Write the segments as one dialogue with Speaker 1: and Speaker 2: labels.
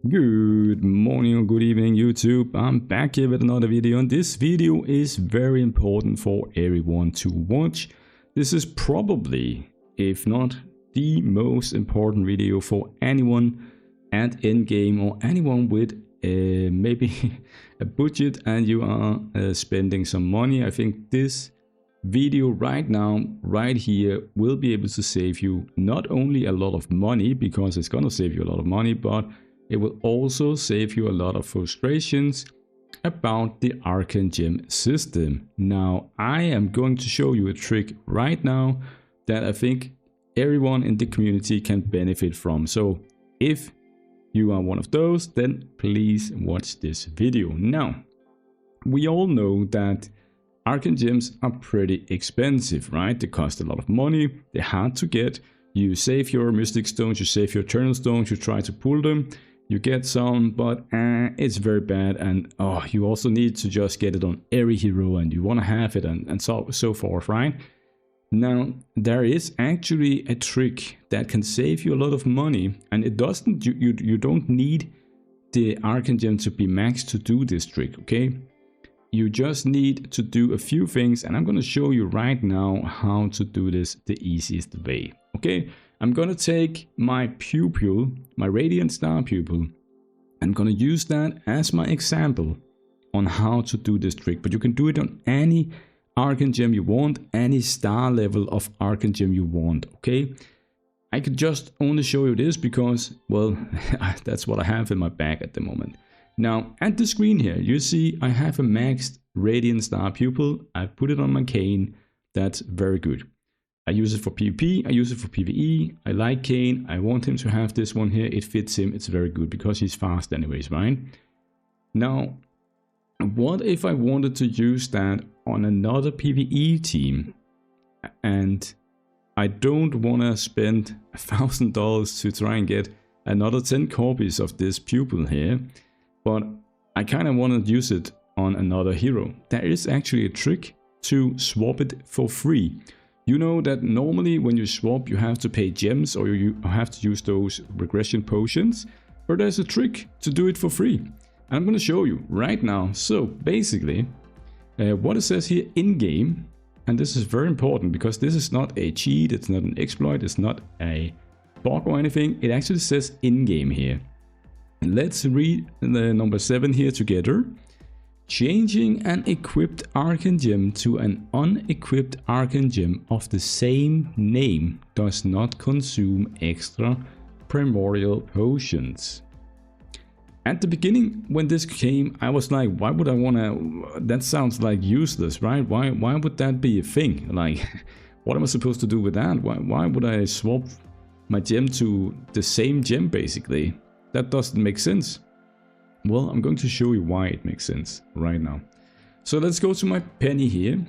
Speaker 1: Good morning or good evening YouTube, I'm back here with another video, and this video is very important for everyone to watch. This is probably, if not the most important video for anyone at Endgame or anyone with maybe a budget and you are spending some money. I think this video right now, right here, will be able to save you not only a lot of money, because it's gonna save you a lot of money, but it will also save you a lot of frustrations about the Arcane gem system. Now, I am going to show you a trick right now that I think everyone in the community can benefit from. So if you are one of those, then please watch this video. Now, we all know that Arcane gems are pretty expensive, right? They cost a lot of money, they're hard to get. You save your Mystic Stones, you save your Eternal Stones, you try to pull them. You get some, but it's very bad, and you also need to just get it on every hero, and you want to have it, and so forth, right? Now, there is actually a trick that can save you a lot of money, and it doesn't. You don't need the Arcane gem to be maxed to do this trick, okay? You just need to do a few things, and I'm going to show you right now how to do this the easiest way, okay? I'm gonna take my pupil, my Radiant Star pupil. I'm gonna use that as my example on how to do this trick. But you can do it on any Arcane gem you want, any star level of Arcane gem you want, okay? I could just only show you this because, well, that's what I have in my bag at the moment. Now, at the screen here, you see I have a maxed Radiant Star pupil. I put it on my Cane. That's very good. I use it for PvP, I use it for PvE, I like Kane, I want him to have this one here, it fits him, it's very good because he's fast anyways, right? Now, what if I wanted to use that on another PvE team and I don't want to spend $1,000 to try and get another 10 copies of this pupil here, but I kind of want to use it on another hero. There is actually a trick to swap it for free. You know that normally when you swap you have to pay gems or you have to use those regression potions, but there's a trick to do it for free. And I'm going to show you right now. So basically what it says here in game, and this is very important because this is not a cheat, it's not an exploit, it's not a bug or anything, it actually says in game here. Let's read the number 7 here together. Changing an equipped Arcane gem to an unequipped Arcane gem of the same name does not consume extra primordial potions. At the beginning when this came, I was like, why would I wanna, that sounds like useless, right? Why would that be a thing? Like, what am I supposed to do with that? Why would I swap my gem to the same gem basically? That doesn't make sense. Well, I'm going to show you why it makes sense right now. So let's go to my Penny here.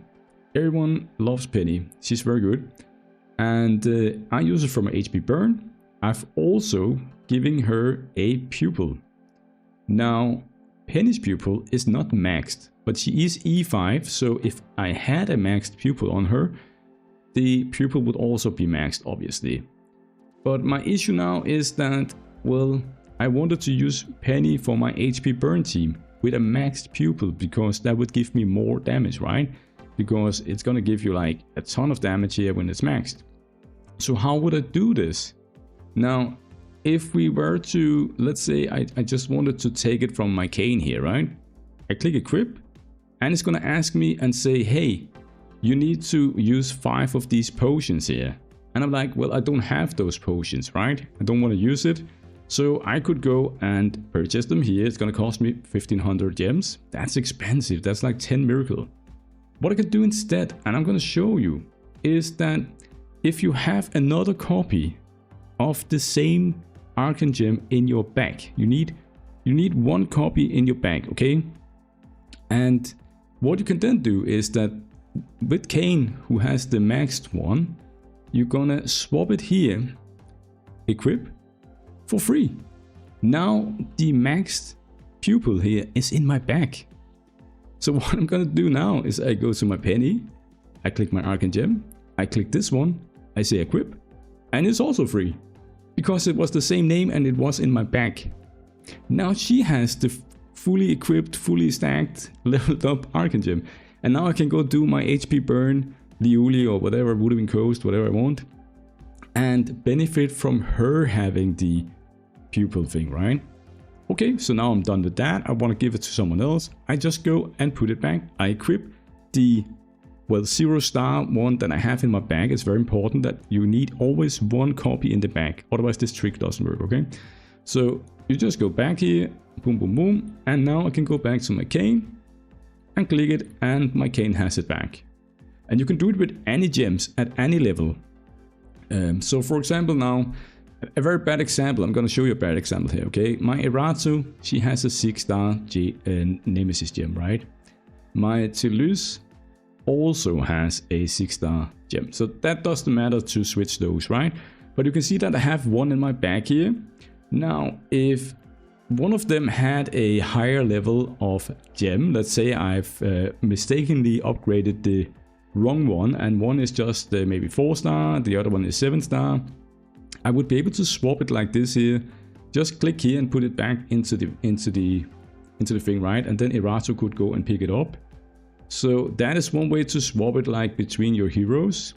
Speaker 1: Everyone loves Penny. She's very good. And I use it for my HP burn. I've also given her a pupil. Now, Penny's pupil is not maxed, but she is E5. So if I had a maxed pupil on her, the pupil would also be maxed, obviously. But my issue now is that, well, I wanted to use Penny for my HP burn team with a maxed pupil because that would give me more damage, right? Because it's gonna give you like a ton of damage here when it's maxed. So how would I do this? Now, if we were to, let's say I just wanted to take it from my Cane here, right? I click equip and it's gonna ask me and say, hey, you need to use 5 of these potions here. And I'm like, well, I don't have those potions, right? I don't want to use it. So I could go and purchase them here. It's gonna cost me 1500 gems. That's expensive. That's like 10 miracle. What I could do instead, and I'm gonna show you, is that if you have another copy of the same Arcane gem in your bag, you need 1 copy in your bag, okay? And what you can then do is that with Cane, who has the maxed one, you're gonna swap it here, equip, for free. Now the maxed pupil here is in my bag. So what I'm gonna do now is I go to my Penny, I click my Arcane gem, I click this one, I say equip, and it's also free because it was the same name and it was in my bag. Now she has the fully equipped, fully stacked, leveled up Arcane gem. And now I can go do my HP burn, Liuli or whatever, Woodwind Coast, whatever I want, and benefit from her having the pupil thing, right? Okay, so now I'm done with that. I want to give it to someone else. I just go and put it back. I equip the, well, 0-star one that I have in my bag. It's very important that you need always one copy in the bag. Otherwise this trick doesn't work, okay? So you just go back here, boom, boom, boom. And now I can go back to my cane and click it, and my cane has it back. And you can do it with any gems at any level. So for example now, a very bad example, I'm going to show you a bad example here, okay? My Eratu, she has a 6-star Nemesis gem, right? My tierlists also has a 6-star gem. So that doesn't matter to switch those, right? But you can see that I have one in my bag here. Now, if one of them had a higher level of gem, let's say I've mistakenly upgraded the wrong one, and one is just maybe 4-star, the other one is 7-star, I would be able to swap it like this here. Just click here and put it back into the thing, right? And then Eratu could go and pick it up. So that is one way to swap it, like between your heroes.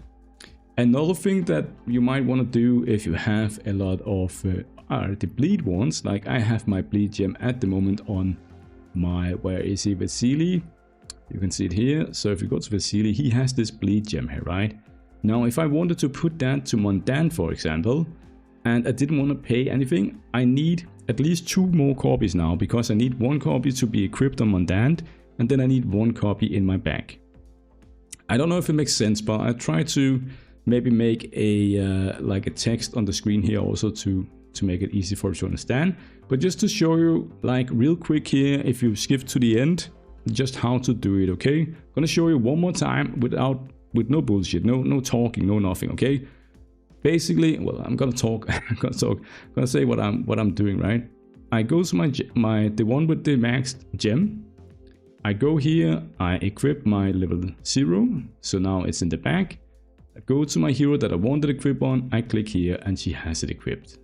Speaker 1: Another thing that you might want to do if you have a lot of the bleed ones, like I have my bleed gem at the moment on my, where is he, Vasily? You can see it here. So if you go to Vasily, he has this bleed gem here, right? Now if I wanted to put that to Mondan, for example, and I didn't want to pay anything, I need at least 2 more copies now, because I need 1 copy to be equipped on Mondan, and then I need 1 copy in my bag. I don't know if it makes sense, but I try to maybe make a like a text on the screen here also to make it easy for you to understand. But just to show you, like real quick here, if you skip to the end, just how to do it, okay? I'm gonna show you one more time with no bullshit, no talking, no nothing, okay? Basically, well, I'm gonna talk, I'm gonna say what I'm doing, right? I go to the one with the maxed gem. I go here, I equip my level 0, so now it's in the bag. I go to my hero that I wanted to equip on, I click here, and she has it equipped.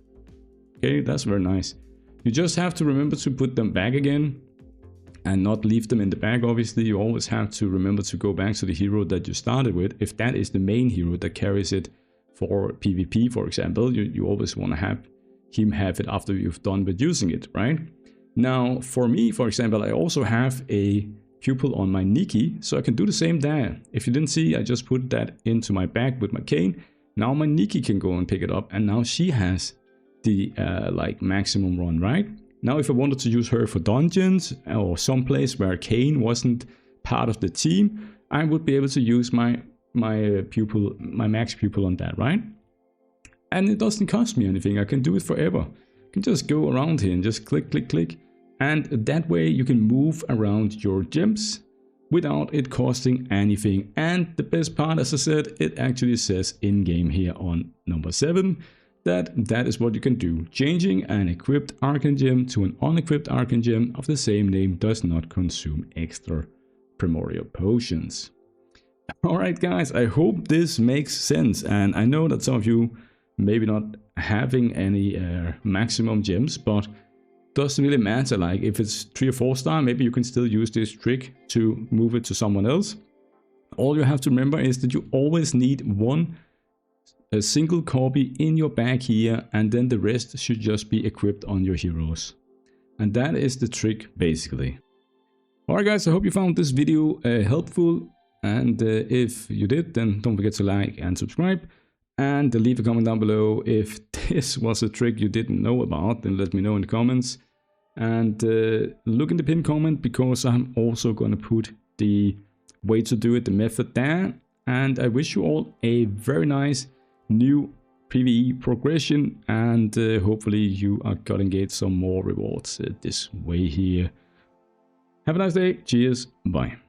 Speaker 1: Okay, that's very nice. You just have to remember to put them back again and not leave them in the bag. Obviously, you always have to remember to go back to the hero that you started with. If that is the main hero that carries it for PvP, for example, you always want to have him have it after you've done with using it, right? Now, for me, for example, I also have a pupil on my Nikki, so I can do the same there. If you didn't see, I just put that into my bag with my cane. Now my Nikki can go and pick it up, and now she has the like maximum run, right? Now if I wanted to use her for dungeons or someplace where Arcane wasn't part of the team, I would be able to use my pupil, my max pupil on that, right? And it doesn't cost me anything. I can do it forever. I can just go around here and just click, click, click. And that way you can move around your gems without it costing anything. And the best part, as I said, it actually says in game here on number 7 that is what you can do. Changing an equipped Arcane gem to an unequipped Arcane gem of the same name does not consume extra primordial potions. Alright guys, I hope this makes sense, and I know that some of you maybe not having any maximum gems, but doesn't really matter. Like if it's 3 or 4 star, maybe you can still use this trick to move it to someone else. All you have to remember is that you always need a single copy in your bag here, and then the rest should just be equipped on your heroes. And that is the trick basically. Alright guys, I hope you found this video helpful, and if you did, then don't forget to like and subscribe, and leave a comment down below. If this was a trick you didn't know about, then let me know in the comments. And look in the pinned comment, because I'm also going to put the way to do it, the method there. And I wish you all a very nice new PvE progression, and hopefully you are gonna get some more rewards this way here. Have a nice day. Cheers. Bye.